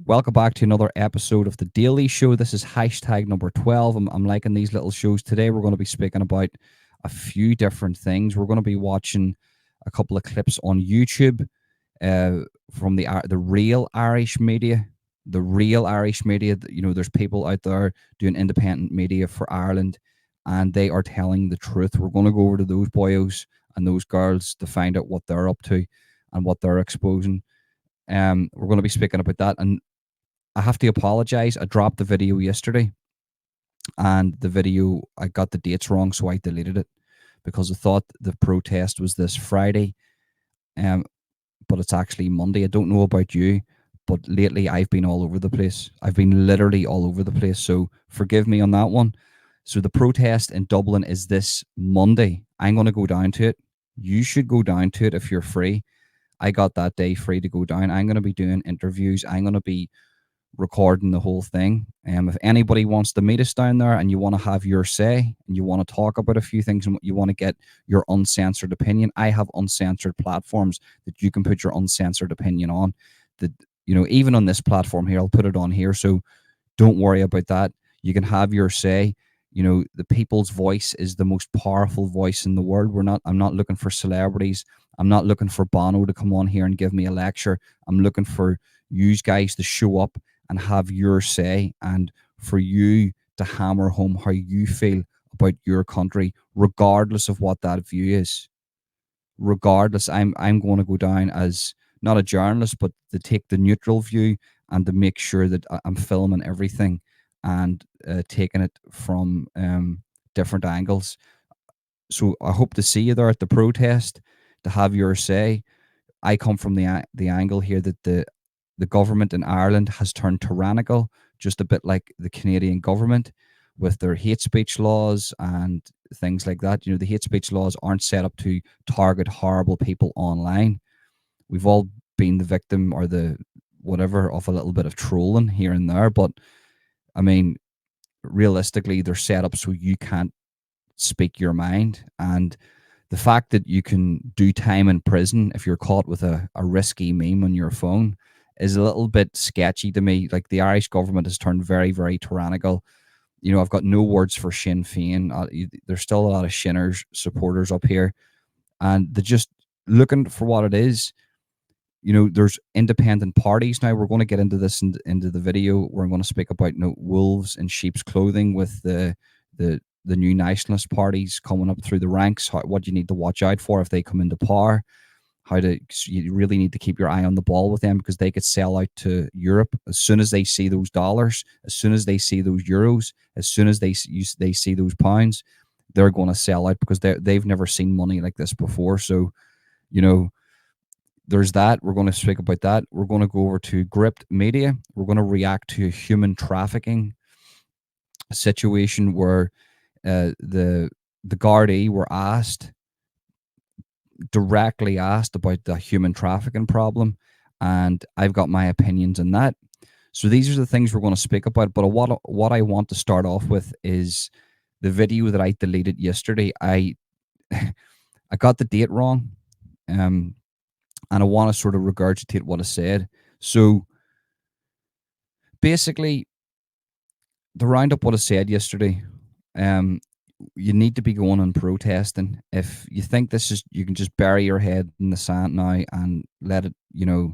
Welcome back to another episode of The Daily Show. This is hashtag number 12. I'm liking these little shows. Today, we're going to be speaking about a few different things. We're going to be watching a couple of clips on YouTube from the real Irish media. The real Irish media. You know, there's people out there doing independent media for Ireland, and they are telling the truth. We're going to go over to those boyos and those girls to find out what they're up to and what they're exposing. We're going to be speaking about that. And I have to apologize. I dropped the video yesterday, and the video, I got the dates wrong, so I deleted it because I thought the protest was this Friday, but it's actually Monday. I don't know about you, but lately I've been all over the place. I've been literally all over the place, so forgive me on that one. So the protest in Dublin is this Monday. I'm going to go down to it. You should go down to it if you're free. I got that day free to go down. I'm going to be doing interviews. I'm going to be recording the whole thing. If anybody wants to meet us down there and you want to have your say and you want to talk about a few things and you want to get your uncensored opinion, I have uncensored platforms that you can put your uncensored opinion on. That, you know, even on this platform here, I'll put it on here. So don't worry about that. You can have your say. You know, the people's voice is the most powerful voice in the world. I'm not looking for celebrities. I'm not looking for Bono to come on here and give me a lecture. I'm looking for you guys to show up and have your say, and for you to hammer home how you feel about your country, regardless of what that view is. Regardless, I'm going to go down as not a journalist, but to take the neutral view and to make sure that I'm filming everything and taking it from different angles. So I hope to see you there at the protest to have your say. I come from the angle here that the government in Ireland has turned tyrannical, just a bit like the Canadian government with their hate speech laws and things like that. You know, the hate speech laws aren't set up to target horrible people online. We've all been the victim or the whatever of a little bit of trolling here and there, but I mean, realistically, they're set up so you can't speak your mind. And the fact that you can do time in prison if you're caught with a risky meme on your phone is a little bit sketchy to me. Like, the Irish government has turned very, very tyrannical. You know, I've got no words for Sinn Féin. There's still a lot of Shinners supporters up here, and they're just looking for what it is. You know, there's independent parties now. We're going to get into this into the video. We're going to speak about, you know, wolves in sheep's clothing with the new nationalist parties coming up through the ranks. What you need to watch out for if they come into power. You really need to keep your eye on the ball with them, because they could sell out to Europe as soon as they see those dollars, as soon as they see those euros, as soon as they see those pounds. They're going to sell out because they've never seen money like this before. So, you know, there's that. We're going to speak about that. We're going to go over to Gripped Media. We're going to react to a human trafficking situation where the Gardaí were directly asked about the human trafficking problem, and I've got my opinions on that. So these are the things we're going to speak about. But what I want to start off with is the video that I deleted yesterday. I got the date wrong, and I want to sort of regurgitate what I said. So basically, to round up what I said yesterday, you need to be going and protesting. If you think you can just bury your head in the sand now and let it, you know,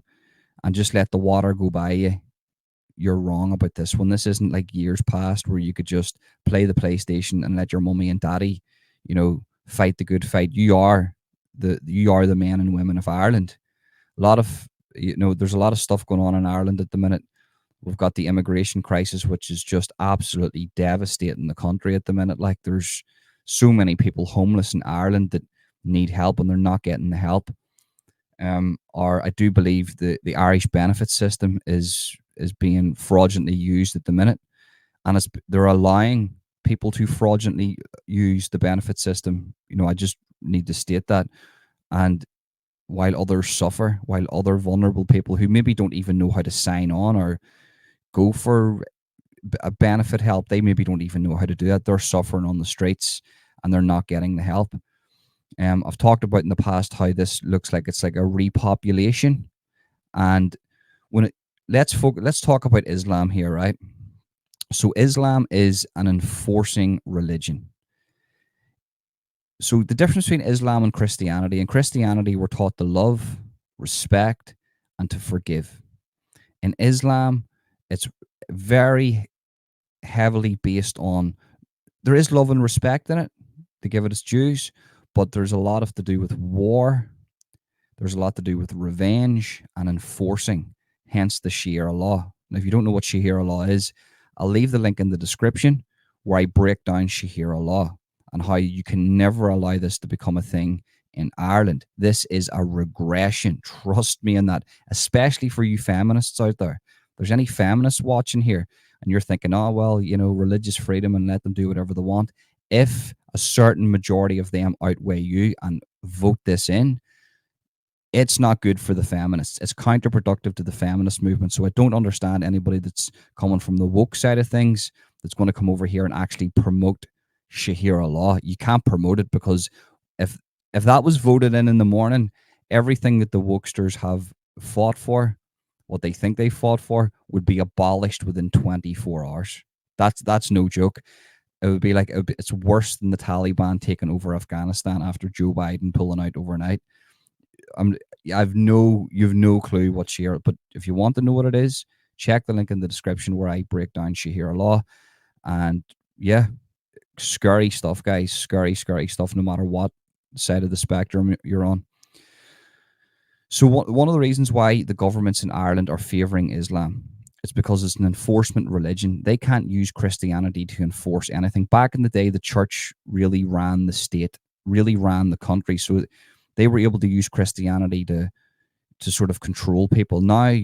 and just let the water go by you, you're wrong about this one. This isn't like years past where you could just play the PlayStation and let your mummy and daddy, you know, fight the good fight. You are the men and women of Ireland. A lot of, you know, there's a lot of stuff going on in Ireland at the minute. We've got the immigration crisis, which is just absolutely devastating the country at the minute. Like, there's so many people homeless in Ireland that need help and they're not getting the help. Or I do believe the Irish benefit system is being fraudulently used at the minute, and they're allowing people to fraudulently use the benefit system. You know, I just need to state that. And while others suffer, while other vulnerable people who maybe don't even know how to sign on or go for a benefit help, they maybe don't even know how to do that. They're suffering on the streets and they're not getting the help. I've talked about in the past how this looks like it's like a repopulation, and when let's talk about Islam here, right? So Islam is an enforcing religion. So the difference between Islam and Christianity, in Christianity, we're taught to love, respect, and to forgive. In Islam, it's very heavily based on, there is love and respect in it, to give it its dues, but there's a lot of to do with war. There's a lot to do with revenge and enforcing, hence the Sharia law. Now, if you don't know what Sharia law is, I'll leave the link in the description where I break down Sharia law and how you can never allow this to become a thing in Ireland. This is a regression. Trust me in that, especially for you feminists out there. If there's any feminists watching here and you're thinking, oh, well, religious freedom and let them do whatever they want. If a certain majority of them outweigh you and vote this in, it's not good for the feminists. It's counterproductive to the feminist movement. So I don't understand anybody that's coming from the woke side of things that's going to come over here and actually promote Sharia law. You can't promote it because if if that was voted in the morning, everything that the wokesters have fought for, what they think they fought for, would be abolished within 24 hours. That's no joke. It would be like it's worse than the Taliban taking over Afghanistan after Joe Biden pulling out overnight. I'm you've no clue what Sharia, but if you want to know what it is, check the link in the description where I break down Sharia law. And yeah, scary stuff, guys. Scary stuff, no matter what side of the spectrum you're on. So one of the reasons why the governments in Ireland are favouring Islam, it's because it's an enforcement religion. They can't use Christianity to enforce anything. Back in the day, the church really ran the state, really ran the country. So they were able to use Christianity to sort of control people. Now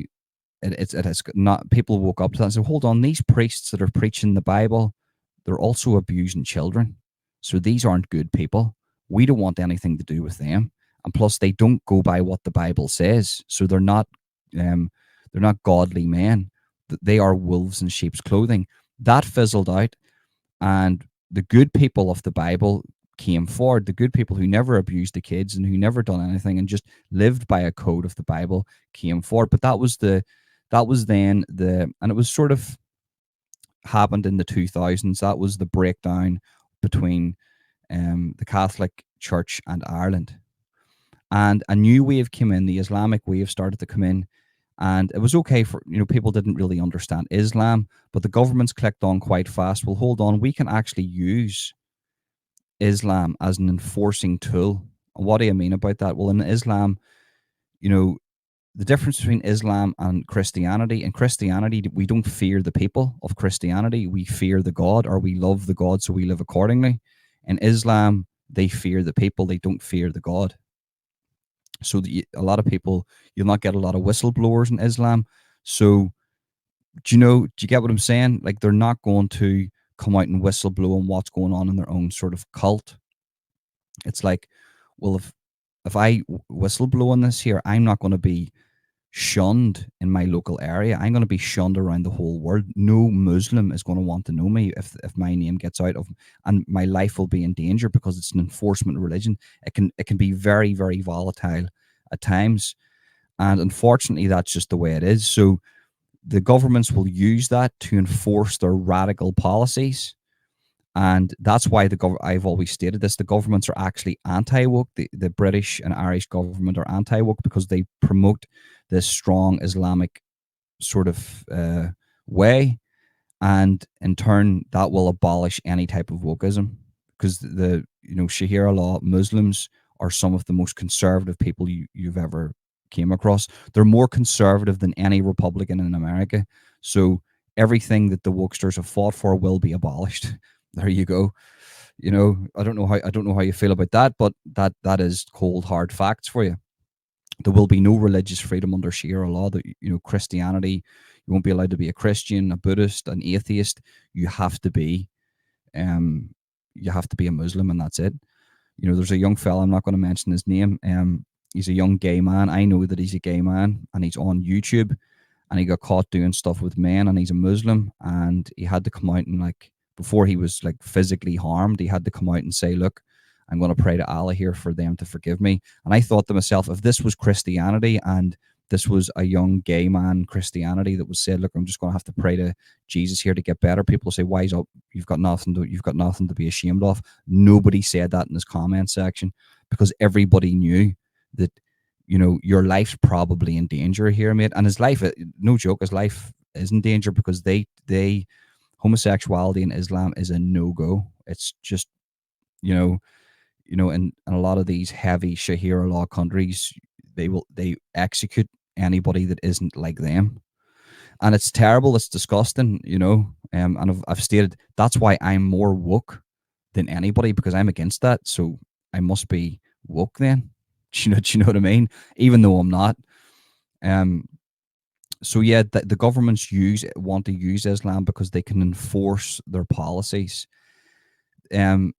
it has not. People woke up to that and said, "Hold on, these priests that are preaching the Bible, they're also abusing children. So these aren't good people. We don't want anything to do with them. And plus, they don't go by what the Bible says. So um, they're not godly men. They are wolves in sheep's clothing." That fizzled out, and the good people of the Bible came forward. The good people who never abused the kids and who never done anything and just lived by a code of the Bible came forward. But that was then and it was sort of happened in the 2000s. That was the breakdown between the Catholic Church and Ireland. And a new wave came in, the Islamic wave started to come in. And it was okay for, people didn't really understand Islam, but the governments clicked on quite fast. Well, hold on, we can actually use Islam as an enforcing tool. And what do I mean about that? Well, in Islam, you know, the difference between Islam and Christianity. In Christianity, we don't fear the people of Christianity. We fear the God, or we love the God, so we live accordingly. In Islam, they fear the people. They don't fear the God. So a lot of people, you'll not get a lot of whistleblowers in Islam. So do you get what I'm saying? Like, they're not going to come out and whistleblow on what's going on in their own sort of cult. It's like, well, if I whistleblow on this here, I'm not going to be shunned in my local area. I'm going to be shunned around the whole world. No Muslim is going to want to know me if my name gets out of, and my life will be in danger because it's an enforcement religion. It can be very, very volatile at times, and unfortunately, that's just the way it is. So the governments will use that to enforce their radical policies. And that's why I've always stated this: the governments are actually anti-woke. The British and Irish government are anti-woke because they promote this strong Islamic sort of way, and in turn, that will abolish any type of wokeism. Because Sharia law Muslims are some of the most conservative people you've ever came across. They're more conservative than any Republican in America. So everything that the wokesters have fought for will be abolished. There you go. I don't know how you feel about that, but that is cold hard facts for you. There will be no religious freedom under Sharia law. That Christianity, you won't be allowed to be a Christian, a Buddhist, an atheist. You have to be um a Muslim, and that's it. There's a young fella, I'm not going to mention his name. He's a young gay man. I know that he's a gay man, and he's on YouTube, and he got caught doing stuff with men, and he's a Muslim, and he had to come out and, like, before he was, like, physically harmed, he had to come out and say, look, I'm going to pray to Allah here for them to forgive me. And I thought to myself, if this was Christianity and This was a young gay man Christianity that was said, look, I'm just going to have to pray to Jesus here to get better. People say, wise up, you've got nothing to be ashamed of. Nobody said that in this comment section, because everybody knew that, your life's probably in danger here, mate. And his life, no joke, his life is in danger, because they homosexuality in Islam is a no-go. It's just, in a lot of these heavy Sharia law countries, they execute anybody that isn't like them, and it's terrible. It's disgusting, and I've stated that's why I'm more woke than anybody, because I'm against that. So I must be woke then. Do you know what I mean? Even though I'm not. Um. So yeah, the governments want to use Islam because they can enforce their policies. Um.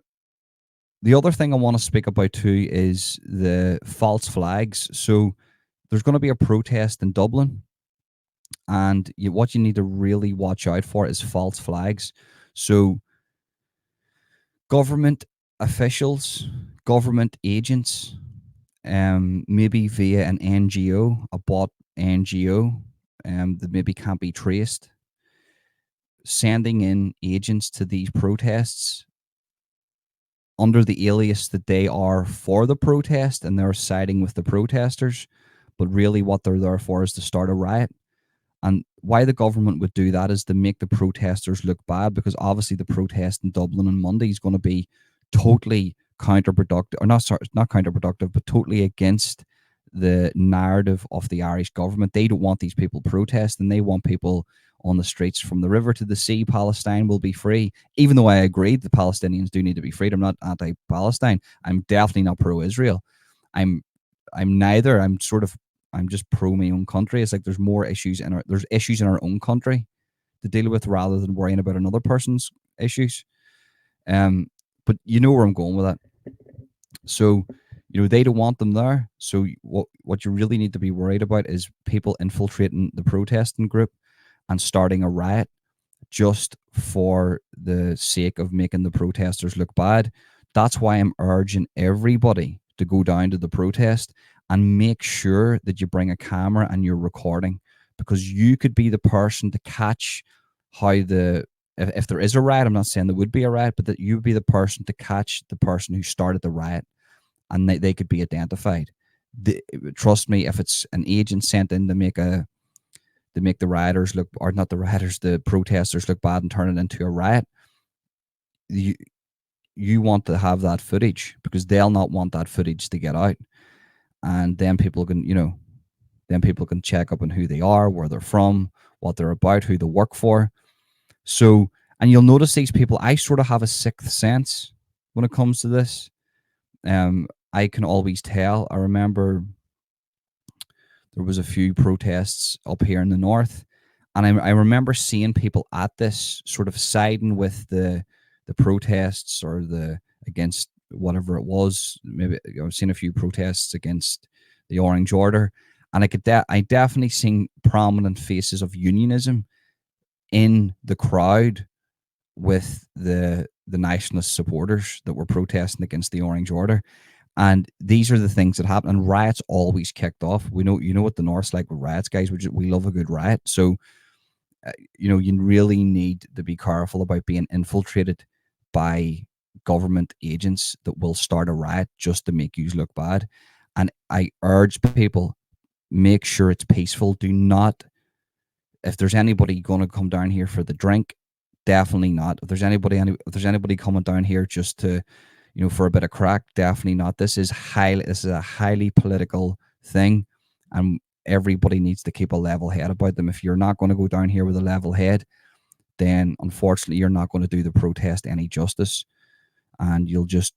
The other thing I want to speak about too is the false flags. So there's going to be a protest in Dublin, and what you need to really watch out for is false flags. So government officials, government agents, maybe via an NGO, a bot NGO, that maybe can't be traced, sending in agents to these protests under the alias that they are for the protest and they're siding with the protesters, but really what they're there for is to start a riot. And why the government would do that is to make the protesters look bad, because obviously the protest in Dublin on Monday is going to be totally counterproductive, or not, sorry, not counterproductive, but totally against the narrative of the Irish government. They don't want these people protesting. They want people on the streets from the river to the sea. Palestine will be free. Even though I agree the Palestinians do need to be freed, I'm not anti-Palestine. I'm definitely not pro-Israel. I'm I'm neither. I'm just pro my own country. It's like there's issues in our own country to deal with rather than worrying about another person's issues. Um, but you know where I'm going with that. So, they don't want them there. So what you really need to be worried about is people infiltrating the protesting group and starting a riot just for the sake of making the protesters look bad. That's why I'm urging everybody to go down to the protest and make sure that you bring a camera and you're recording, because you could be the person to catch how if there is a riot. I'm not saying there would be a riot, but that you would be the person to catch the person who started the riot, and they could be identified. Trust me, if it's an agent sent in to make the rioters look, or not the rioters, the protesters look bad and turn it into a riot, you you want to have that footage, because they'll not want that footage to get out, and then people can check up on who they are, where they're from, what they're about, who they work for. So, and you'll notice these people, I sort of have a sixth sense when it comes to this. I can always tell. I remember there was a few protests up here in the north, and I remember seeing people at this sort of siding with the protests, or the against whatever it was. Maybe I've seen a few protests against the Orange Order, and I definitely seen prominent faces of unionism in the crowd with the nationalist supporters that were protesting against the Orange Order. And these are the things that happen. And riots always kicked off. We know, what the North's like with riots, guys. We love a good riot. So, you really need to be careful about being infiltrated by government agents that will start a riot just to make you look bad. And I urge people, make sure it's peaceful. Do not, if there's anybody going to come down here for the drink, definitely not. If there's anybody coming down here just to, for a bit of crack, definitely not. This is a highly political thing, and everybody needs to keep a level head about them. If you're not going to go down here with a level head, then unfortunately you're not going to do the protest any justice, and you'll just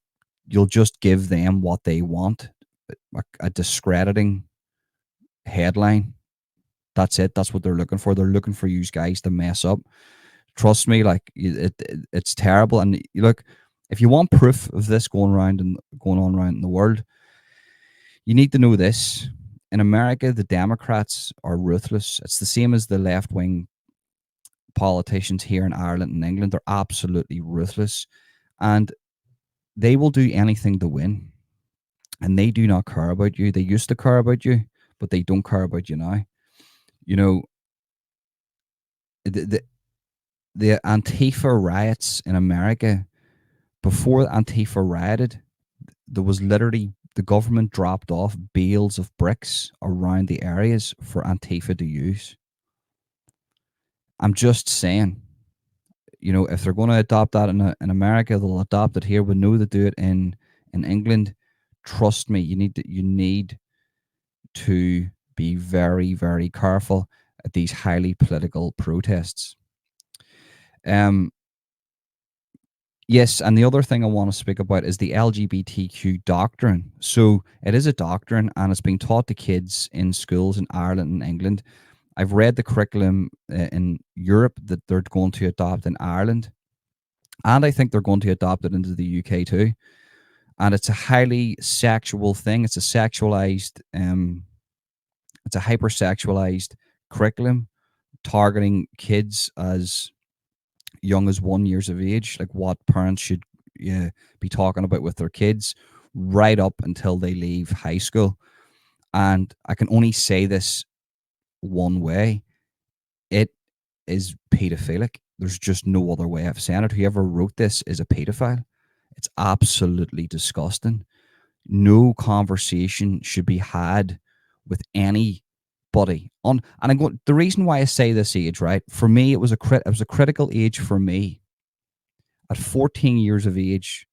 give them what they want, a discrediting headline. That's it. That's what they're looking for. They're looking for you guys to mess up. Trust me, like it's terrible. And look, if you want proof of this going on around in the world, you need to know this. In America, the Democrats are ruthless. It's the same as the left wing politicians here in Ireland and England. They're absolutely ruthless, and they will do anything to win. And they do not care about you. They used to care about you, but they don't care about you now. You know, the the, the Antifa riots in America, before Antifa rioted, there was literally the government dropped off bales of bricks around the areas for Antifa to use. I'm just saying, if they're going to adopt that in America, they'll adopt it here. We know they do it in England. Trust me, you need to be very, very careful at these highly political protests. Um, yes, and the other thing I want to speak about is the LGBTQ doctrine. So it is a doctrine, and it's being taught to kids in schools in Ireland and England. I've read the curriculum in Europe that they're going to adopt in Ireland, and I think they're going to adopt it into the UK too. And it's a highly sexual thing. It's a hypersexualized curriculum targeting kids as young as 1 years of age, like what parents should be talking about with their kids right up until they leave high school. And I can only say this one way: it is pedophilic. There's just no other way of saying it. Whoever wrote this is a pedophile. It's absolutely disgusting. No conversation should be had with anybody on. And I'm going. The reason why I say this age, right? For me, it was a critical age for me. At 14 years of age,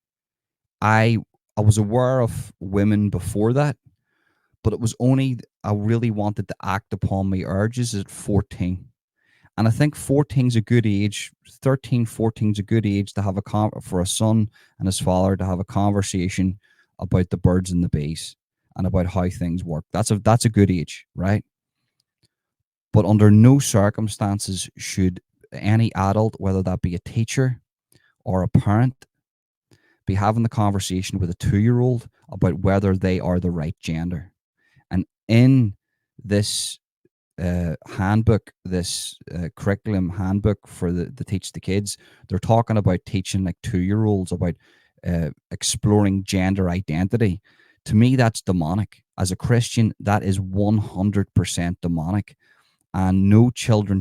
I I was aware of women before that, but it was only I really wanted to act upon my urges at 14. And I think 14 is a good age. 13, 14 is a good age to have for a son and his father to have a conversation about the birds and the bees and about how things work. That's a good age, right? But under no circumstances should any adult, whether that be a teacher or a parent, be having the conversation with a 2-year-old about whether they are the right gender. And in this handbook, this curriculum handbook for the teach the kids, they're talking about teaching like 2-year-olds about exploring gender identity. To me, that's demonic. As a Christian, that is 100% demonic. And no children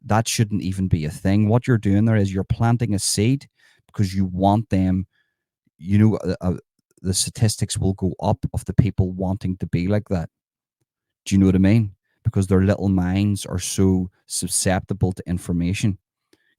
that shouldn't even be a thing. What you're doing there is you're planting a seed because you want them, you know, the statistics will go up of the people wanting to be like that. Do you know what I mean? Because their little minds are so susceptible to information.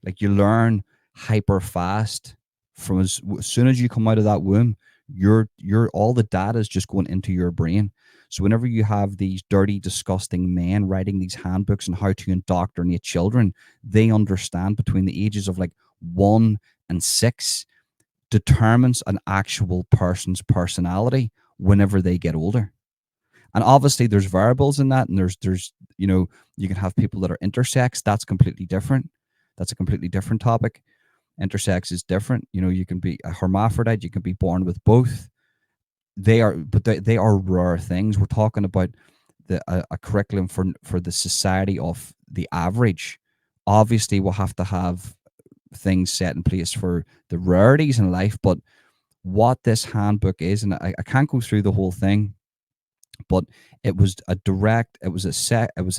Like you learn hyper fast from as soon as you come out of that womb, you're all the data is just going into your brain. So whenever you have these dirty, disgusting men writing these handbooks on how to indoctrinate children, they understand between the ages of like 1 and 6 determines an actual person's personality whenever they get older. And obviously there's variables in that, and there's you can have people that are intersex. That's completely different. That's a completely different topic. Intersex is different. You can be a hermaphrodite, you can be born with both. They are rare things. We're talking about a curriculum for the society of the average. Obviously we'll have to have things set in place for the rarities in life, but what this handbook is, and I can't go through the whole thing, but it was a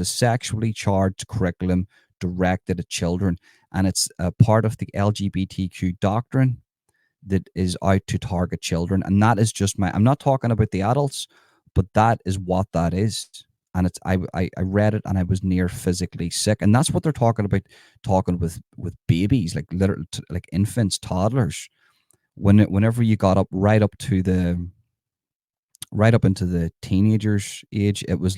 sexually charged curriculum directed at children, and it's a part of the LGBTQ doctrine that is out to target children. And that is just I'm not talking about the adults, but that is what that is. And I read it and I was near physically sick. And that's what they're talking about, talking with babies, like like infants, toddlers. Whenever you got up right up into the teenagers age, it was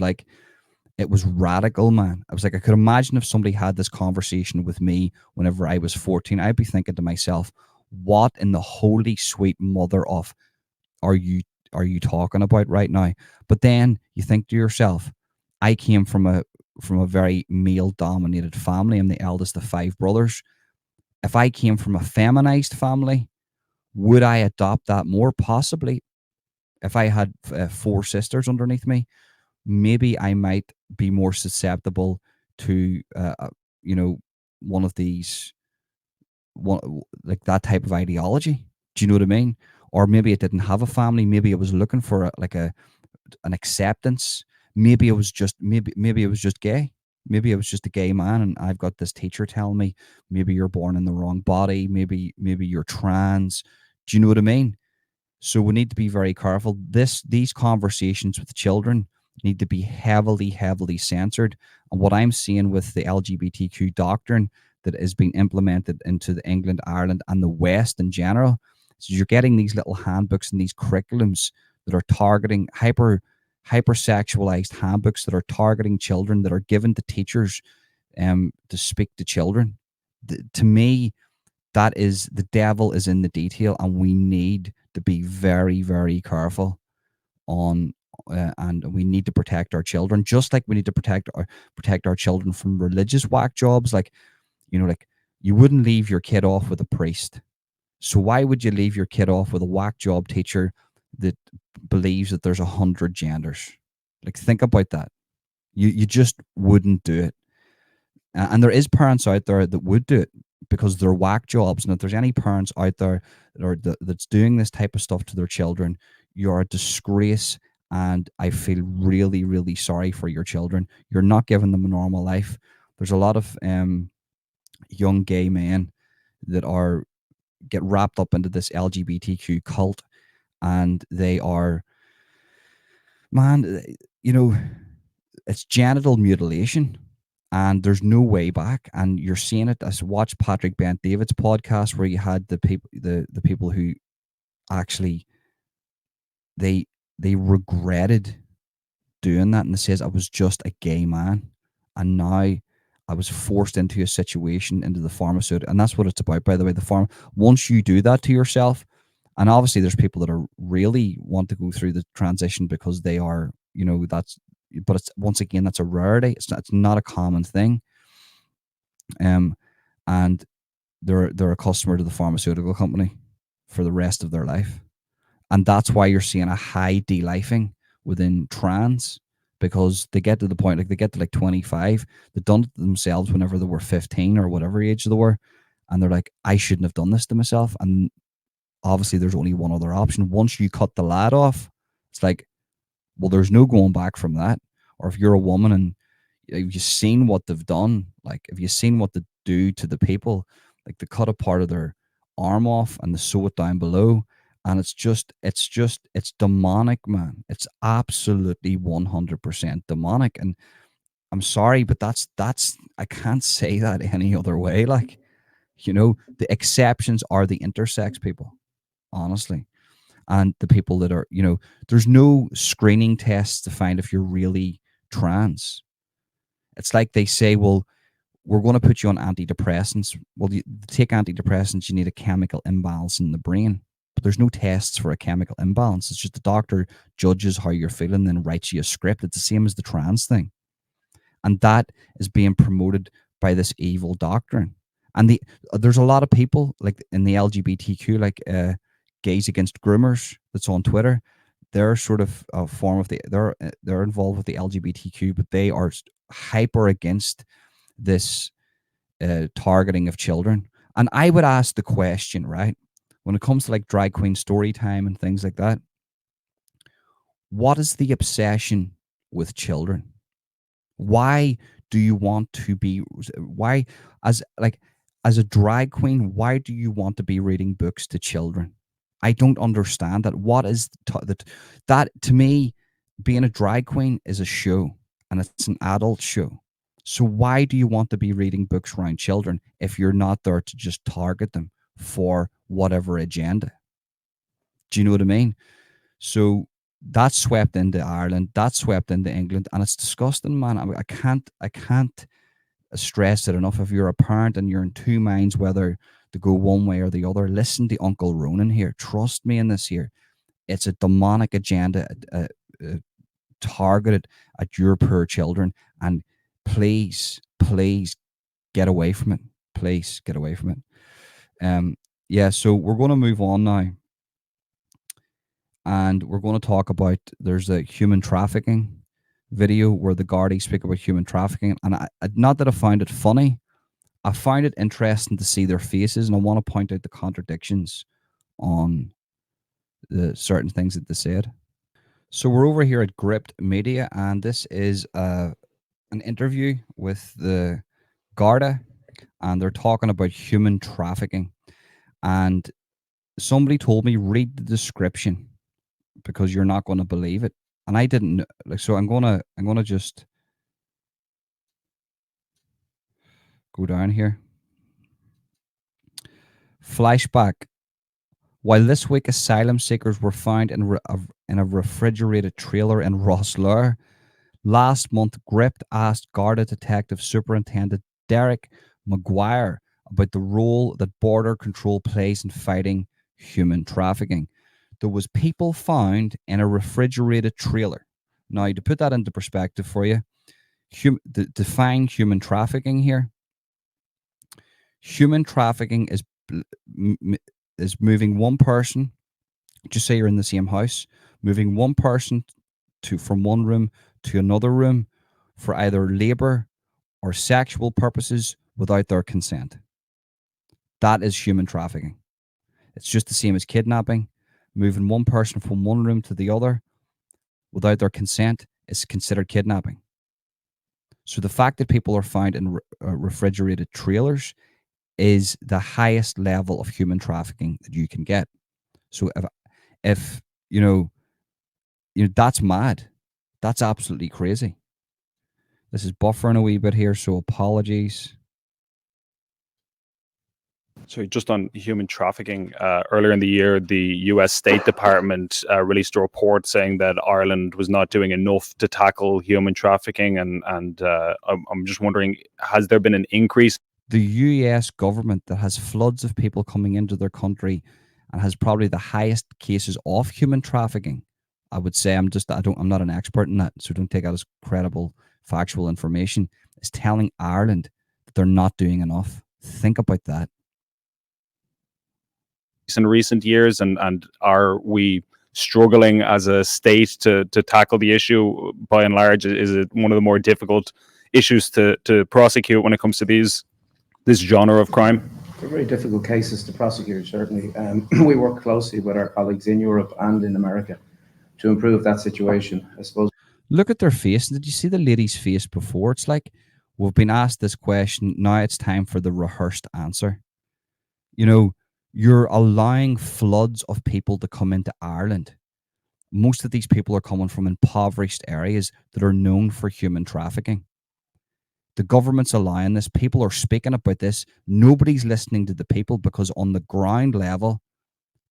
radical, man. I was like, I could imagine if somebody had this conversation with me whenever I was 14, I'd be thinking to myself, what in the holy sweet mother of are you talking about right now? But then you think to yourself, I came from a very male dominated family. I'm the eldest of 5 brothers. If I came from a feminized family, would I adopt that more? Possibly. If I had 4 sisters underneath me, maybe I might be more susceptible to you know one of these one like that type of ideology. Do you know what I mean? Or maybe it didn't have a family. Maybe it was looking for like an acceptance. Maybe it was just maybe it was just gay. Maybe it was just a gay man, and I've got this teacher telling me maybe you're born in the wrong body. Maybe you're trans. Do you know what I mean? So we need to be very careful. These conversations with children need to be heavily, heavily censored. And what I'm seeing with the LGBTQ doctrine that is being implemented into the England, Ireland, and the West in general, is you're getting these little handbooks and these curriculums that are targeting hypersexualized handbooks that are targeting children that are given to teachers to speak to children. To me, that is the devil is in the detail, and we need to be very, very careful on and we need to protect our children, just like we need to protect our children from religious whack jobs. Like, like you wouldn't leave your kid off with a priest, so why would you leave your kid off with a whack job teacher that believes that there's 100 genders? Like, think about that. You just wouldn't do it. And there is parents out there that would do it because they're whack jobs. And if there's any parents out there that's doing this type of stuff to their children, you're a disgrace. And I feel really, really sorry for your children. You're not giving them a normal life. There's a lot of young gay men that are get wrapped up into this LGBTQ cult, and they are, man, it's genital mutilation, and there's no way back. And you're seeing it. I watched Patrick Bent David's podcast where you had the people who actually they they regretted doing that, and they says I was just a gay man, and now I was forced into a situation, into the pharmaceutical, and that's what it's about. By the way, the farm once you do that to yourself, and obviously there's people that are really want to go through the transition because they are, that's, but it's once again that's a rarity. It's not a common thing, um, and they're a customer to the pharmaceutical company for the rest of their life. And that's why you're seeing a high delifing within trans, because they get to the point, like they get to like 25, they've done it to themselves whenever they were 15 or whatever age they were, and they're like, I shouldn't have done this to myself. And obviously there's only one other option. Once you cut the lad off, it's like, well, there's no going back from that. Or if you're a woman and have you seen what they've done? Like, have you seen what they do to the people? Like, they cut a part of their arm off and they sew it down below. And it's demonic, man. It's absolutely 100% demonic. And I'm sorry, but I can't say that any other way. Like, the exceptions are the intersex people, honestly. And the people that are, there's no screening tests to find if you're really trans. It's like they say, well, we're going to put you on antidepressants. Well, to take antidepressants, you need a chemical imbalance in the brain. But there's no tests for a chemical imbalance. It's just the doctor judges how you're feeling, then writes you a script. It's the same as the trans thing. And that is being promoted by this evil doctrine. And there's a lot of people like in the LGBTQ, like gays against groomers, that's on Twitter. They're sort of a form of they're involved with the LGBTQ, but they are hyper against this targeting of children. And I would ask the question, right, when it comes to like drag queen story time and things like that, what is the obsession with children? Why do you want to be, why, as like, as a drag queen, why do you want to be reading books to children? I don't understand that. What is that to me? Being a drag queen is a show, and it's an adult show. So why do you want to be reading books around children if you're not there to just target them for whatever agenda? Do you know what I mean? So that's swept into Ireland, that's swept into England, and it's disgusting, man. I can't stress it enough. If you're a parent and you're in two minds whether to go one way or the other, listen to Uncle Ronan here. Trust me in this here. It's a demonic agenda uh, targeted at your poor children. And please, please get away from it. Please get away from it. Yeah, so we're going to move on now, and we're going to talk about, there's a human trafficking video where the Gardaí speak about human trafficking. And not that I found it funny, I find it interesting to see their faces, and I want to point out the contradictions on the certain things that they said. So we're over here at Gripped Media, and this is an interview with the Garda, and they're talking about human trafficking. And somebody told me read the description because you're not going to believe it, and I didn't. Like, so I'm gonna just go down here. Flashback. While this week asylum seekers were found in a refrigerated trailer in Rosslare, last month, Gript asked Garda Detective Superintendent Derek Maguire about the role that border control plays in fighting human trafficking. There was people found in a refrigerated trailer. Now, to put that into perspective for you, define human trafficking here. Human trafficking is moving one person. Just say you're in the same house, moving one person from one room to another room for either labor or sexual purposes without their consent. That is human trafficking. It's just the same as kidnapping. Moving one person from one room to the other without their consent is considered kidnapping. So the fact that people are found in refrigerated trailers is the highest level of human trafficking that you can get. So if that's mad. That's absolutely crazy. This is buffering a wee bit here, so apologies. So just on human trafficking, earlier in the year, the US State Department released a report saying that Ireland was not doing enough to tackle human trafficking. And I'm just wondering, has there been an increase? The US government that has floods of people coming into their country and has probably the highest cases of human trafficking. I would say I'm not an expert in that, so don't take that as credible factual information. Is telling Ireland that they're not doing enough. Think about that. In recent years, and are we struggling as a state to tackle the issue? By and large, is it one of the more difficult issues to prosecute when it comes to this genre of crime? They're very difficult cases to prosecute, certainly. We work closely with our colleagues in Europe and in America to improve that situation, I suppose. Look at their face. Did you see the lady's face before? It's like, we've been asked this question. Now it's time for the rehearsed answer. You're allowing floods of people to come into Ireland. Most of these people are coming from impoverished areas that are known for human trafficking. The government's allowing this. People are speaking about this. Nobody's listening to the people because on the ground level,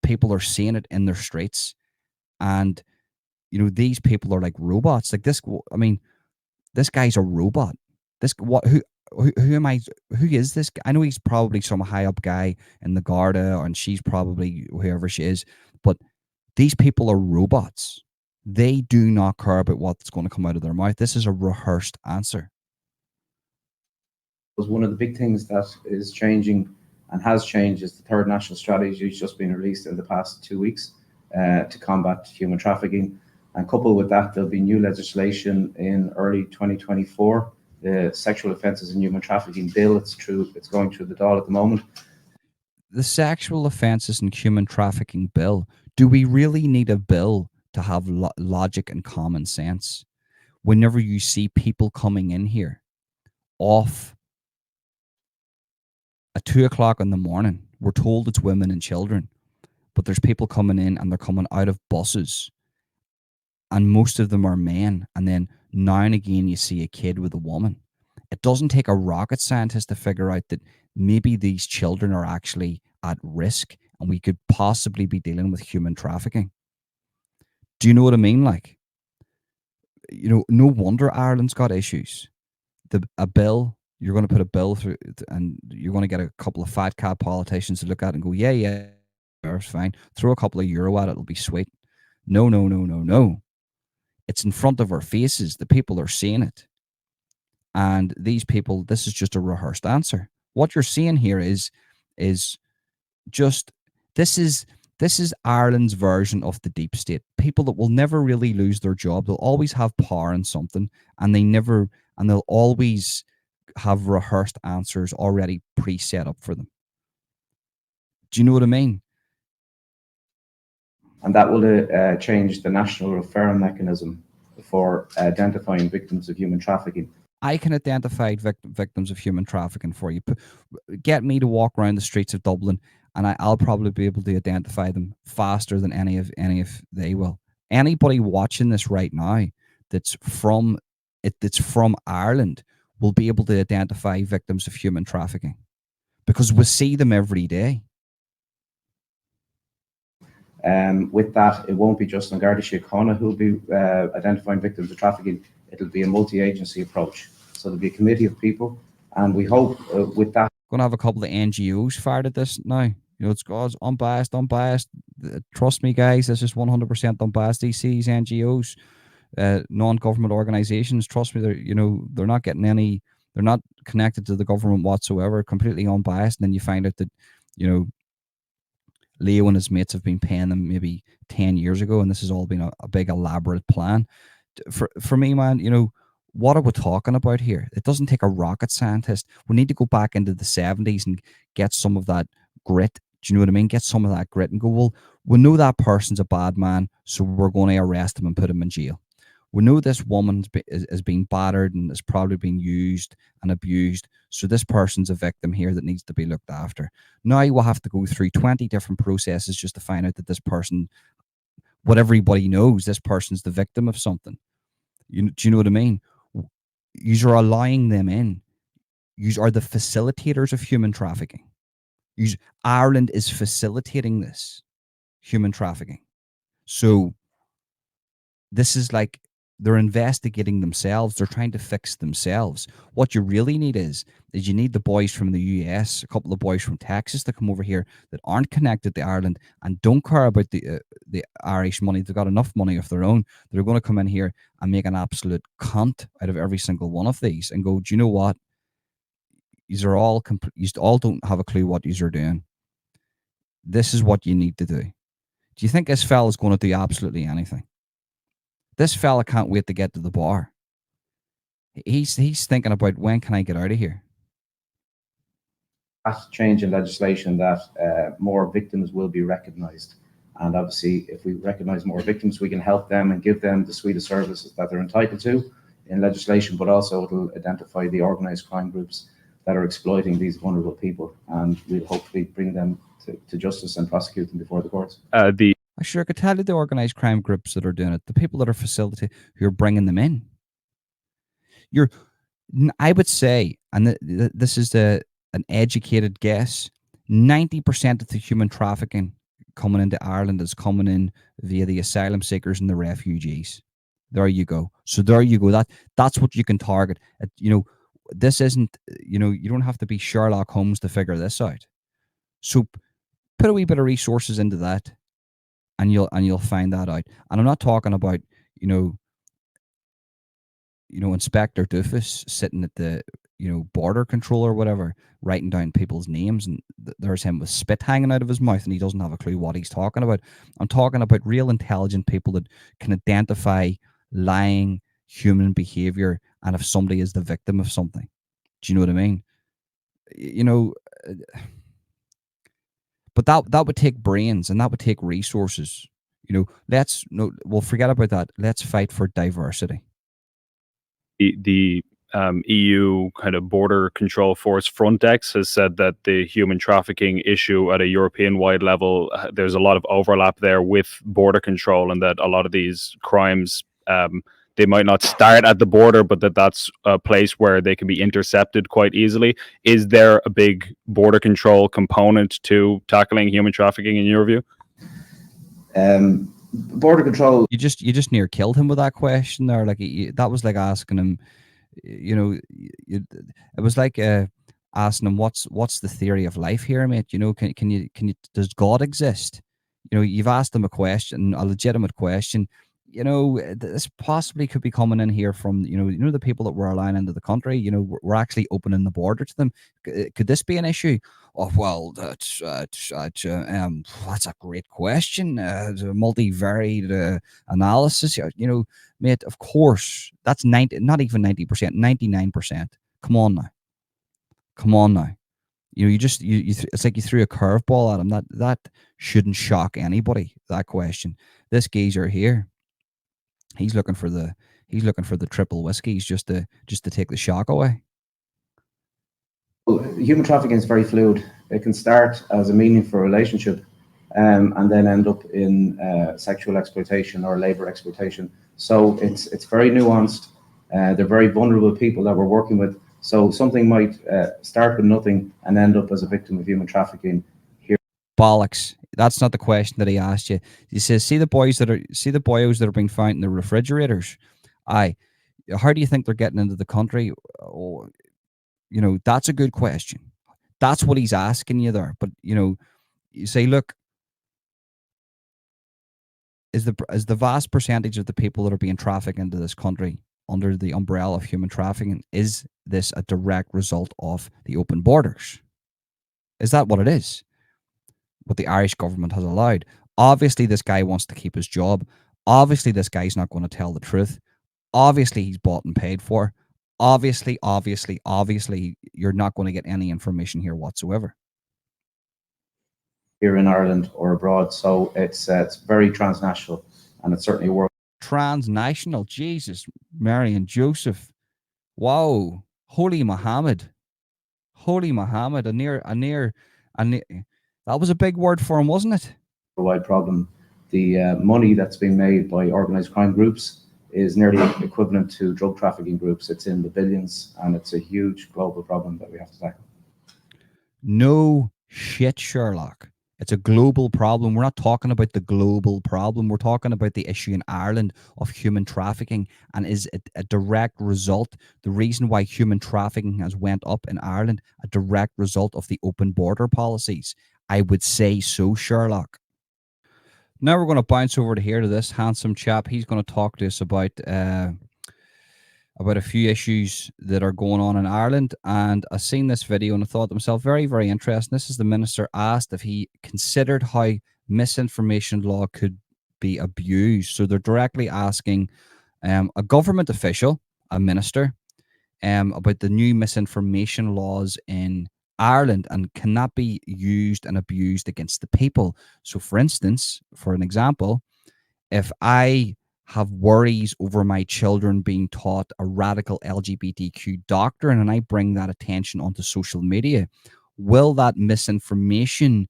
people are seeing it in their streets. And, these people are like robots. Like this, I mean, this guy's a robot. Who am I? Who is this guy? I know he's probably some high up guy in the Garda, and she's probably whoever she is. But these people are robots. They do not care about what's going to come out of their mouth. This is a rehearsed answer. One of the big things that is changing and has changed is the third national strategy, which just been released in the past 2 weeks to combat human trafficking. And coupled with that, there'll be new legislation in early 2024. The Sexual Offences and Human Trafficking Bill, it's going through the Dáil at the moment. The Sexual Offences and Human Trafficking Bill. Do we really need a bill to have logic and common sense? Whenever you see people coming in here off at 2:00 in the morning, we're told it's women and children, but there's people coming in and they're coming out of buses, and most of them are men. And then now and again, you see a kid with a woman. It doesn't take a rocket scientist to figure out that maybe these children are actually at risk and we could possibly be dealing with human trafficking. Do you know what I mean? Like, no wonder Ireland's got issues. A bill, you're going to put a bill through and you're going to get a couple of fat cat politicians to look at and go, yeah, it's fine. Throw a couple of euro at it, it'll be sweet. No. It's in front of our faces. The people are seeing it. And these people, this is just a rehearsed answer. What you're seeing here is just, this is Ireland's version of the deep state. People that will never really lose their job. They'll always have power in something, and they'll always have rehearsed answers already pre-set up for them. Do you know what I mean? and that will change the national referral mechanism for identifying victims of human trafficking. I can identify victims of human trafficking for you. Get me to walk around the streets of Dublin, and I'll probably be able to identify them faster than any of they will. Anybody watching this right now that's from Ireland will be able to identify victims of human trafficking because we see them every day. With that, it won't be just an Garda Síochána who will be identifying victims of trafficking. It'll be a multi-agency approach. So there'll be a committee of people, and we hope with that. Going to have a couple of NGOs fired at this now. You know, it's unbiased. Trust me, guys, this is 100% unbiased. DCs, NGOs, non-government organizations. Trust me, they're not getting any. They're not connected to the government whatsoever. Completely unbiased. And then you find out that, Leo and his mates have been paying them maybe 10 years ago, and this has all been a big elaborate plan. For me, man, what are we talking about here? It doesn't take a rocket scientist. We need to go back into the 70s and get some of that grit. Do you know what I mean? Get some of that grit and go, well, we know that person's a bad man, so we're going to arrest him and put him in jail. We know this woman is being battered and is probably being used and abused, so this person's a victim here that needs to be looked after. Now we'll have to go through 20 different processes just to find out that this person, what everybody knows, this person's the victim of something. Do you know what I mean? You are allowing them in. You are the facilitators of human trafficking. Ireland is facilitating this human trafficking. So this is like they're investigating themselves. They're trying to fix themselves. What you really need is you need the boys from the US, a couple of boys from Texas to come over here that aren't connected to Ireland and don't care about the Irish money. They've got enough money of their own. They're going to come in here and make an absolute cunt out of every single one of these and go, do you know what? You all don't have a clue what you're doing. This is what you need to do. Do you think this fella's going to do absolutely anything? This fella can't wait to get to the bar. He's thinking about, when can I get out of here? That change in legislation that more victims will be recognised. And obviously, if we recognise more victims, we can help them and give them the suite of services that they're entitled to in legislation, but also it'll identify the organised crime groups that are exploiting these vulnerable people, and we'll hopefully bring them to justice and prosecute them before the courts. I sure could tell you the organised crime groups that are doing it, the people that are facilitating, who are bringing them in. I would say, and this is an educated guess, 90% of the human trafficking coming into Ireland is coming in via the asylum seekers and the refugees. There you go. So there you go. That's what you can target. This isn't, you don't have to be Sherlock Holmes to figure this out. So put a wee bit of resources into that, and you'll find that out. And I'm not talking about, Inspector Doofus sitting at the, border control or whatever, writing down people's names, and there's him with spit hanging out of his mouth and he doesn't have a clue what he's talking about. I'm talking about real intelligent people that can identify lying human behavior and if somebody is the victim of something. Do you know what I mean? But that would take brains and that would take resources. We'll forget about that. Let's fight for diversity. The EU kind of border control force Frontex has said that the human trafficking issue at a European-wide level, there's a lot of overlap there with border control, and that a lot of these crimes, they might not start at the border, but that's a place where they can be intercepted quite easily. Is there a big border control component to tackling human trafficking in your view? Border control. You just near killed him with that question there. Like that was like asking him, it was like asking him what's the theory of life here, mate. Can you does God exist? You've asked him a legitimate question. This possibly could be coming in here from, the people that we're allowing into the country. We're actually opening the border to them. Could this be an issue? Oh, well, that's a great question. Multivariate analysis. Mate, of course, that's 90, not even 90%, 99%. Come on now. You know, it's like you threw a curveball at him. That shouldn't shock anybody. That question. This geezer here, he's looking for the triple whiskeys just to take the shock away. Human trafficking is very fluid. It can start as a meaningful relationship, and then end up in sexual exploitation or labor exploitation. So it's very nuanced. They're very vulnerable people that we're working with. So something might start with nothing and end up as a victim of human trafficking. Here, bollocks. That's not the question that he asked you. He says, see the boyos that are being found in the refrigerators. Aye, how do you think they're getting into the country? Oh, you know, that's a good question. That's what he's asking you there. But you know, you say, look, is the vast percentage of the people that are being trafficked into this country under the umbrella of human trafficking, is this a direct result of the open borders? Is that what it is? What the Irish government has allowed? Obviously, this guy wants to keep his job. Obviously, this guy's not going to tell the truth. Obviously, he's bought and paid for. Obviously, you're not going to get any information here whatsoever. Here in Ireland or abroad. So it's very transnational, and it's certainly worth. Transnational, Jesus, Mary and Joseph. Wow, Holy Muhammad, a near. That was a big word for him, wasn't it? A wide problem. The money that's being made by organised crime groups is nearly equivalent to drug trafficking groups. It's in the billions, and it's a huge global problem that we have to tackle. No shit, Sherlock. It's a global problem. We're not talking about the global problem. We're talking about the issue in Ireland of human trafficking, and is a direct result. The reason why human trafficking has went up in Ireland, a direct result of the open border policies. I would say so, Sherlock. Now we're going to bounce over to here to this handsome chap. He's going to talk to us about a few issues that are going on in Ireland. And I seen this video and I thought to myself, very, very interesting. This is the minister asked if he considered how misinformation law could be abused. So they're directly asking a government official, a minister, about the new misinformation laws in Ireland, and can that be used and abused against the people. So for instance, for an example, if I have worries over my children being taught a radical LGBTQ doctrine and I bring that attention onto social media, will that misinformation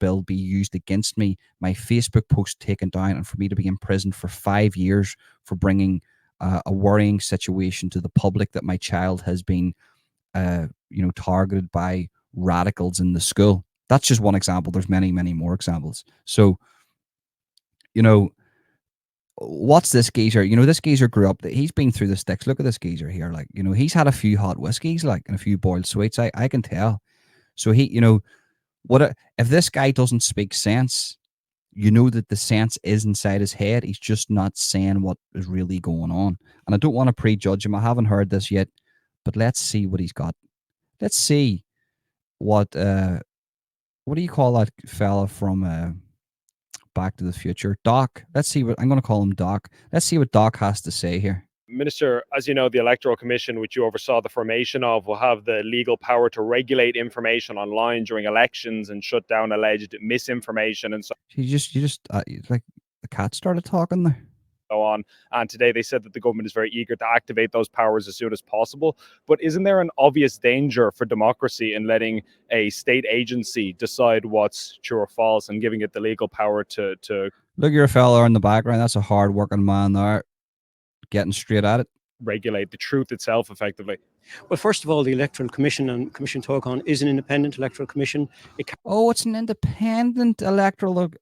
bill be used against me, my Facebook post taken down, and for me to be imprisoned for 5 years for bringing a worrying situation to the public that my child has been targeted by radicals in the school? That's just one example. There's many, many more examples. So, what's this geezer? This geezer grew up, he's been through the sticks. Look at this geezer here. Like, he's had a few hot whiskeys, like, and a few boiled sweets. I can tell. So if this guy doesn't speak sense, that the sense is inside his head. He's just not saying what is really going on. And I don't want to prejudge him. I haven't heard this yet, but let's see what he's got. Let's see what do you call that fella from Back to the Future? Doc. Let's see what I'm going to call him. Doc. Let's see what Doc has to say here. Minister, as you know, the Electoral Commission, which you oversaw the formation of, will have the legal power to regulate information online during elections and shut down alleged misinformation and so. You just like the cat started talking there. On. And today they said that the government is very eager to activate those powers as soon as possible. But isn't there an obvious danger for democracy in letting a state agency decide what's true or false and giving it the legal power to look, you're a fella in the background. That's a hard working man there, getting straight at it. Regulate the truth itself effectively? Well, first of all, the Electoral Commission and Commission Tógán is an independent electoral commission. It's an independent electoral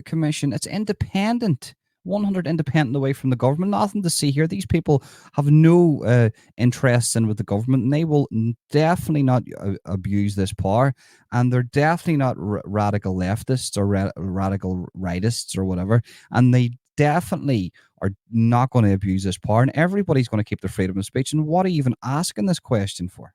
commission. It's independent. 100 independent away from the government. Nothing to see here. These people have no interests in with the government, and they will definitely not abuse this power. And they're definitely not radical leftists or radical rightists or whatever. And they definitely are not going to abuse this power. And everybody's going to keep their freedom of speech. And what are you even asking this question for?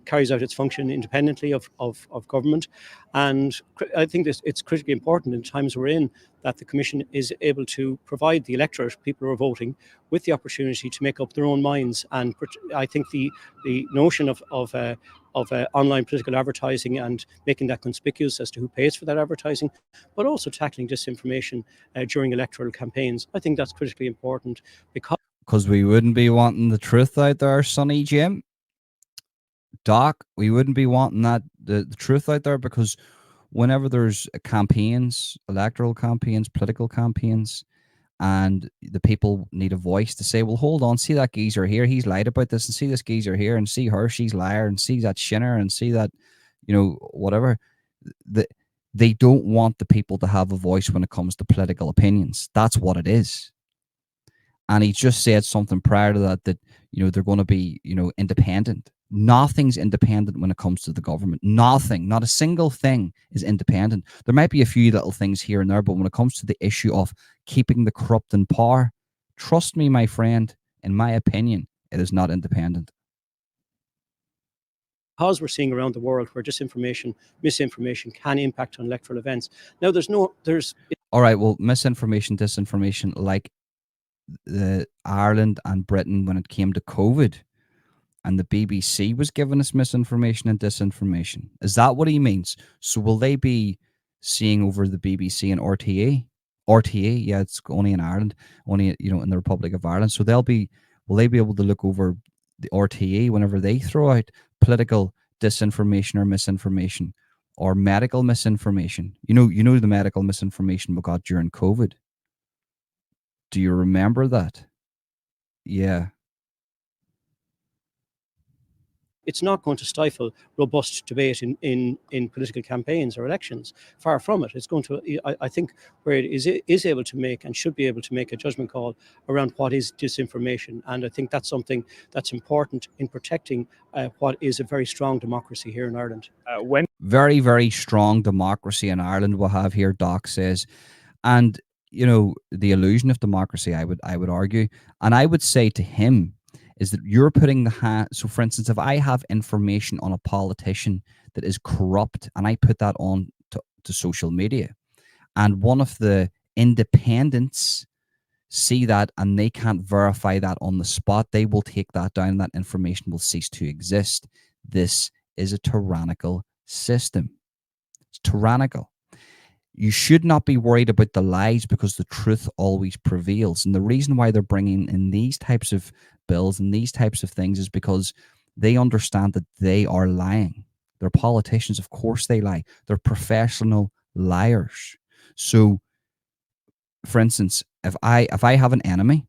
carries out its function independently of government. And I think it's critically important in times we're in that the Commission is able to provide the electorate, people who are voting, with the opportunity to make up their own minds. And I think the notion of online political advertising and making that conspicuous as to who pays for that advertising, but also tackling disinformation during electoral campaigns, I think that's critically important because we wouldn't be wanting the truth out there, Sonny Jim. Doc, we wouldn't be wanting that the truth out there, because whenever there's campaigns, electoral campaigns, political campaigns, and the people need a voice to say, well, hold on, see that geezer here, he's lied about this, and see this geezer here, and see her, she's liar, and see that shinner, and see that, whatever. They don't want the people to have a voice when it comes to political opinions. That's what it is. And he just said something prior to that they're going to be, independent. Nothing's independent when it comes to the government. Nothing, not a single thing is independent. There might be a few little things here and there, but when it comes to the issue of keeping the corrupt in power, trust me, my friend, in my opinion, it is not independent. Because we're seeing around the world where disinformation, misinformation can impact on electoral events. Now, all right, well, misinformation, disinformation, like Ireland and Britain when it came to COVID, and the BBC was giving us misinformation and disinformation. Is that what he means? So will they be seeing over the BBC and RTE? RTE, yeah, it's only in Ireland, only in the Republic of Ireland. So will they be able to look over the RTE whenever they throw out political disinformation or misinformation or medical misinformation? You know the medical misinformation we got during COVID. Do you remember that? Yeah. It's not going to stifle robust debate in political campaigns or elections. Far from it. It's going to, I think, where it is able to make and should be able to make a judgment call around what is disinformation. And I think that's something that's important in protecting what is a very strong democracy here in Ireland. Very, very strong democracy in Ireland we'll have here, Doc says. And, the illusion of democracy, I would argue. And I would say to him, is that you're putting so for instance, if I have information on a politician that is corrupt and I put that on to social media, and one of the independents see that and they can't verify that on the spot, they will take that down and that information will cease to exist. This is a tyrannical system. It's tyrannical. You should not be worried about the lies because the truth always prevails. And the reason why they're bringing in these types of bills and these types of things is because they understand that they are lying. They're politicians. Of course they lie. They're professional liars. So, for instance, if I have an enemy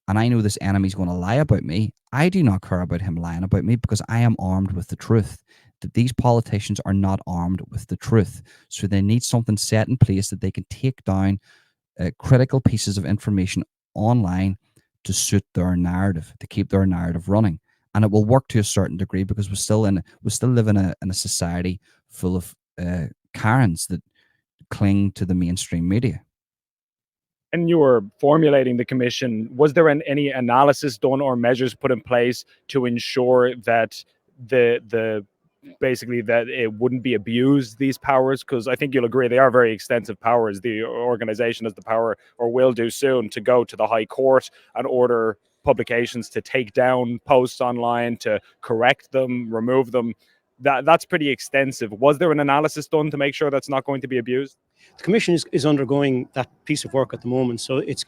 and I know this enemy is going to lie about me, I do not care about him lying about me because I am armed with the truth. That these politicians are not armed with the truth. So they need something set in place that they can take down critical pieces of information online to suit their narrative, to keep their narrative running. And it will work to a certain degree because we still live in a society full of Karens that cling to the mainstream media. And you were formulating the commission, was there any analysis done or measures put in place to ensure that basically that it wouldn't be abused, these powers? Because I think you'll agree they are very extensive powers. The organization has the power, or will do soon, to go to the High Court and order publications to take down posts online, to correct them, remove them. That's pretty extensive. Was there an analysis done to make sure that's not going to be abused? The Commission is undergoing that piece of work at the moment. So it's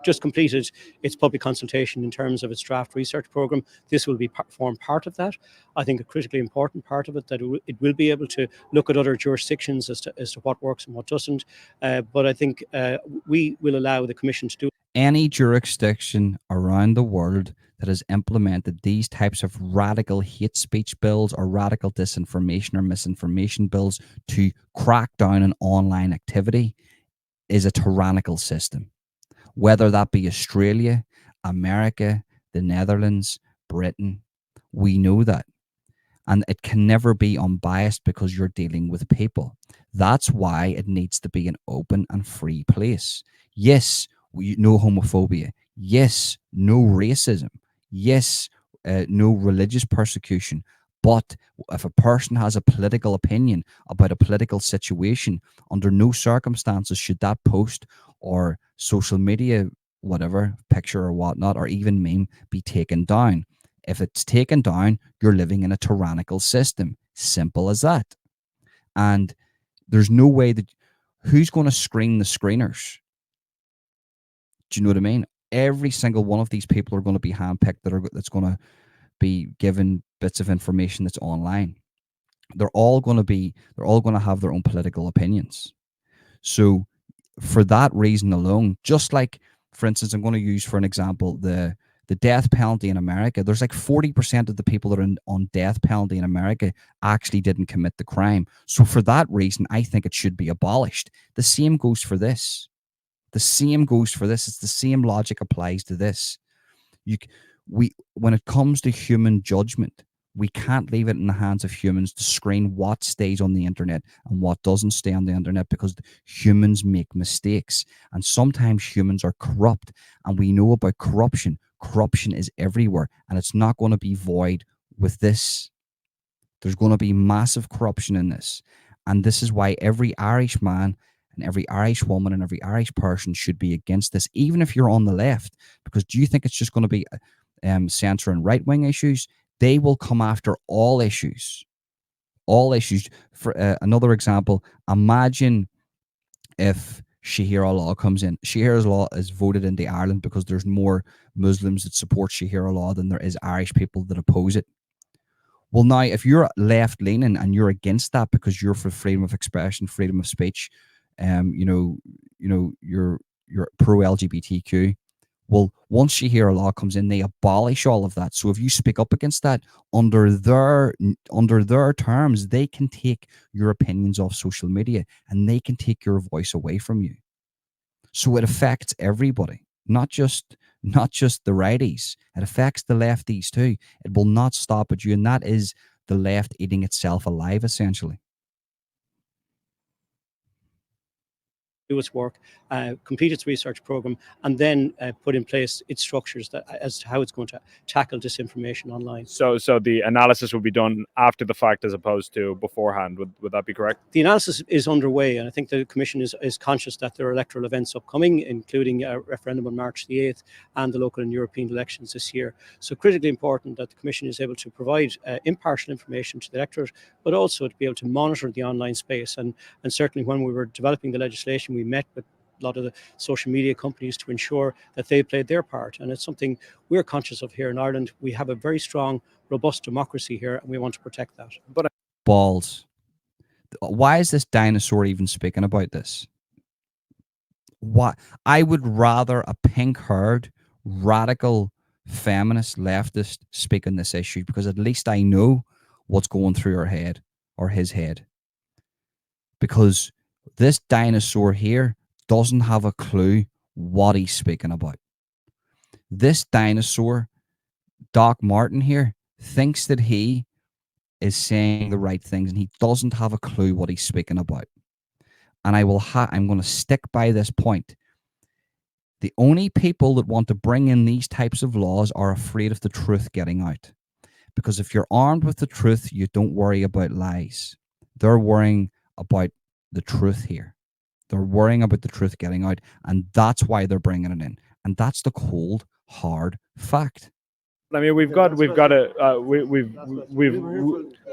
just completed its public consultation in terms of its draft research programme. This will form part of that. I think a critically important part of it, that it will be able to look at other jurisdictions as to what works and what doesn't. But I think we will allow the Commission to do any jurisdiction around the world that has implemented these types of radical hate speech bills or radical disinformation or misinformation bills to crack down on online activity is a tyrannical system. Whether that be Australia, America, the Netherlands, Britain, we know that. And it can never be unbiased because you're dealing with people. That's why it needs to be an open and free place. Yes, no homophobia. Yes, no racism. Yes, no religious persecution. But if a person has a political opinion about a political situation, under no circumstances should that post or social media, whatever, picture or whatnot, or even meme be taken down. If it's taken down, you're living in a tyrannical system. Simple as that. And there's no way that who's going to screen the screeners? Do you know what I mean? Every single one of these people are going to be handpicked that's going to be given bits of information that's online. They're all going to have their own political opinions. So for that reason alone, just like, for instance, I'm going to use for an example the death penalty in America. There's like 40% of the people that are on death penalty in America actually didn't commit the crime. So for that reason, I think it should be abolished. The same goes for this. It's the same logic applies to this. When it comes to human judgment, we can't leave it in the hands of humans to screen what stays on the internet and what doesn't stay on the internet, because humans make mistakes, and sometimes humans are corrupt, and we know about corruption. Corruption is everywhere, and it's not going to be void with this. There's going to be massive corruption in this, and this is why every Irish man and every Irish woman and every Irish person should be against this, even if you're on the left. Because do you think it's just going to be censoring right-wing issues? They will come after all issues. All issues. For another example, imagine if Sharia law comes in. Sharia law is voted into Ireland because there's more Muslims that support Sharia law than there is Irish people that oppose it. Well, now, if you're left-leaning and you're against that because you're for freedom of expression, freedom of speech, you're pro-LGBTQ. Well, once Sharia law comes in, they abolish all of that. So if you speak up against that under their terms, they can take your opinions off social media and they can take your voice away from you. So it affects everybody, not just the righties. It affects the lefties too. It will not stop at you, and that is the left eating itself alive, essentially. Do its work, complete its research program, and then put in place its structures as to how it's going to tackle disinformation online. So the analysis will be done after the fact as opposed to beforehand. Would that be correct? The analysis is underway, and I think the Commission is conscious that there are electoral events upcoming, including a referendum on March the 8th and the local and European elections this year. So critically important that the Commission is able to provide impartial information to the electorate, but also to be able to monitor the online space. And certainly when we were developing the legislation, we met with a lot of the social media companies to ensure that they played their part. And it's something we're conscious of here in Ireland. We have a very strong, robust democracy here, and we want to protect that. But balls. Why is this dinosaur even speaking about this? What? I would rather a pink-haired, radical, feminist, leftist speak on this issue, because at least I know what's going through her head or his head. Because this dinosaur here doesn't have a clue what he's speaking about. This dinosaur, Doc Martin here, thinks that he is saying the right things, and he doesn't have a clue what he's speaking about. And I'm going to stick by this point. The only people that want to bring in these types of laws are afraid of the truth getting out. Because if you're armed with the truth, you don't worry about lies. They're worrying about the truth here. They're worrying about the truth getting out, and that's why they're bringing it in. And that's the cold, hard fact. I mean, we've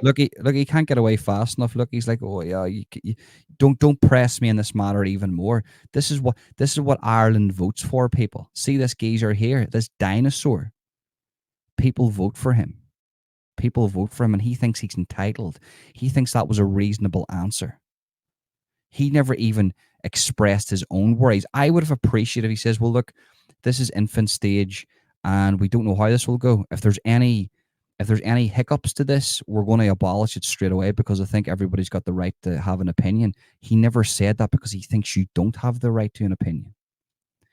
look. He can't get away fast enough. Look, he's like, oh yeah, you don't press me in this matter even more. This is what Ireland votes for. People see this geezer here, this dinosaur. People vote for him. People vote for him, and he thinks he's entitled. He thinks that was a reasonable answer. He never even expressed his own worries. I would have appreciated if he says, well, look, this is infant stage and we don't know how this will go. If there's any hiccups to this, we're going to abolish it straight away, because I think everybody's got the right to have an opinion. He never said that because he thinks you don't have the right to an opinion.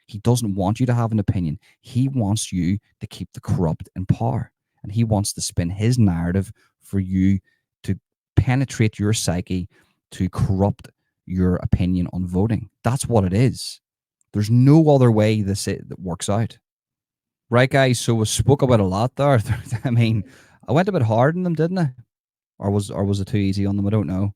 He doesn't want you to have an opinion. He wants you to keep the corrupt in power, and he wants to spin his narrative for you to penetrate your psyche, to corrupt your opinion on voting. That's what it is. There's no other way that works out. Right, guys? So we spoke about a lot there. I mean, I went a bit hard on them, didn't I? or was it too easy on them? I don't know.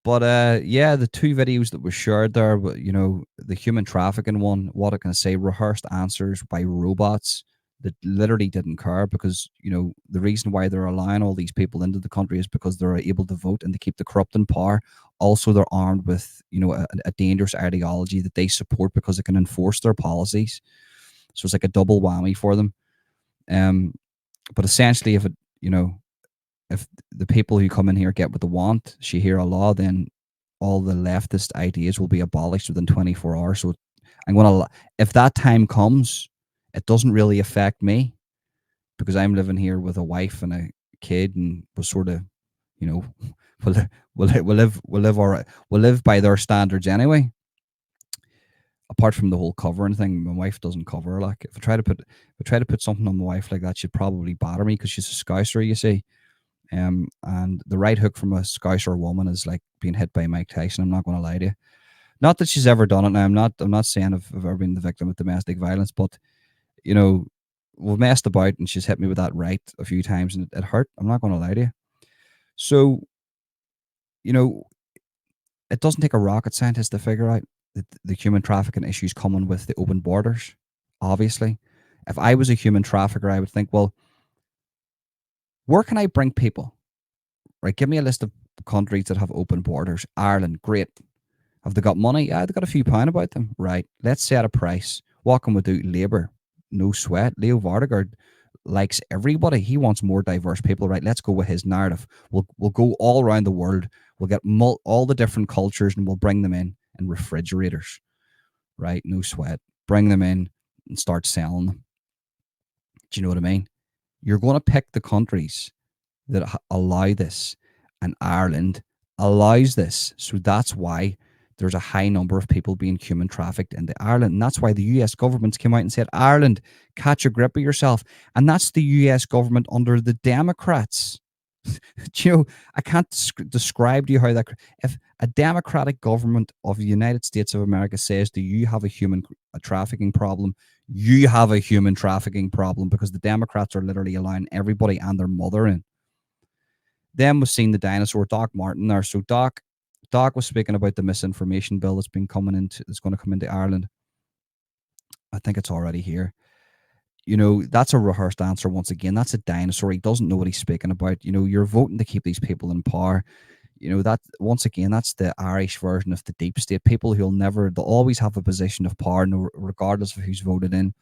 But yeah, the two videos that were shared there, the human trafficking one, what I can say, rehearsed answers by robots that literally didn't care, because the reason why they're allowing all these people into the country is because they're able to vote and to keep the corrupt in power. Also, they're armed with a dangerous ideology that they support because it can enforce their policies. So it's like a double whammy for them. But essentially, if the people who come in here get what they want, Shahira law, then all the leftist ideas will be abolished within 24 hours. So if that time comes, it doesn't really affect me, because I'm living here with a wife and a kid, and we're sort of, we'll live by their standards anyway. Apart from the whole covering thing, my wife doesn't cover. Like, if I try to put something on my wife like that, she'd probably batter me, because she's a Scouser, you see. And the right hook from a Scouser woman is like being hit by Mike Tyson. I'm not going to lie to you. Not that she's ever done it. Now, I'm not saying I've ever been the victim of domestic violence, but we've messed about, and she's hit me with that right a few times, and it hurt. I'm not going to lie to you. So, it doesn't take a rocket scientist to figure out that the human trafficking issues coming with the open borders. Obviously, if I was a human trafficker, I would think, well, where can I bring people? Right, give me a list of countries that have open borders. Ireland, great. Have they got money? Yeah, they've got a few pound about them. Right, let's set a price. What can we do? Labour, no sweat. Leo Varadkar likes everybody. He wants more diverse people. Right, let's go with his narrative. We'll go all around the world. We'll get all the different cultures, and we'll bring them in refrigerators. Right, no sweat. Bring them in and start selling them. Do you know what I mean? You're going to pick the countries that allow this, and Ireland allows this. So that's why there's a high number of people being human trafficked into Ireland. And that's why the US government came out and said, Ireland, catch a grip of yourself. And that's the US government under the Democrats. I can't describe to you how that, if a democratic government of the United States of America says, do you have a trafficking problem? You have a human trafficking problem, because the Democrats are literally allowing everybody and their mother in. Then we've seen the dinosaur, Doc Martin there. So Doc was speaking about the misinformation bill that's going to come into Ireland. I think it's already here. That's a rehearsed answer once again. That's a dinosaur. He doesn't know what he's speaking about. You're voting to keep these people in power. That once again, that's the Irish version of the deep state. People they'll always have a position of power, regardless of who's voted in.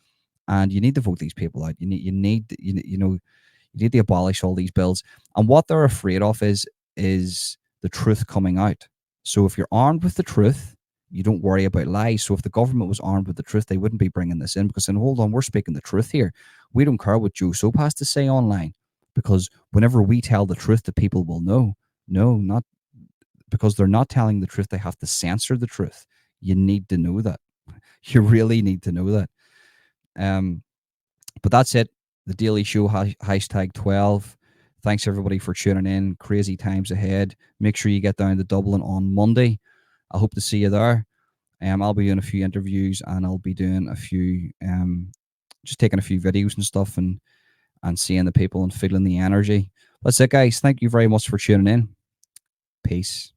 And you need to vote these people out. You need to abolish all these bills. And what they're afraid of is the truth coming out. So if you're armed with the truth, you don't worry about lies. So if the government was armed with the truth, they wouldn't be bringing this in, because then, hold on, we're speaking the truth here. We don't care what Joe Soap has to say online, because whenever we tell the truth, the people will know. No, not because they're not telling the truth. They have to censor the truth. You need to know that. You really need to know that. But that's it. The Daily Show, hashtag 12. Thanks everybody for tuning in. Crazy times ahead. Make sure you get down to Dublin on Monday. I hope to see you there. I'll be doing a few interviews, and I'll be doing a few, just taking a few videos and stuff, and seeing the people and feeling the energy. That's it, guys. Thank you very much for tuning in. Peace.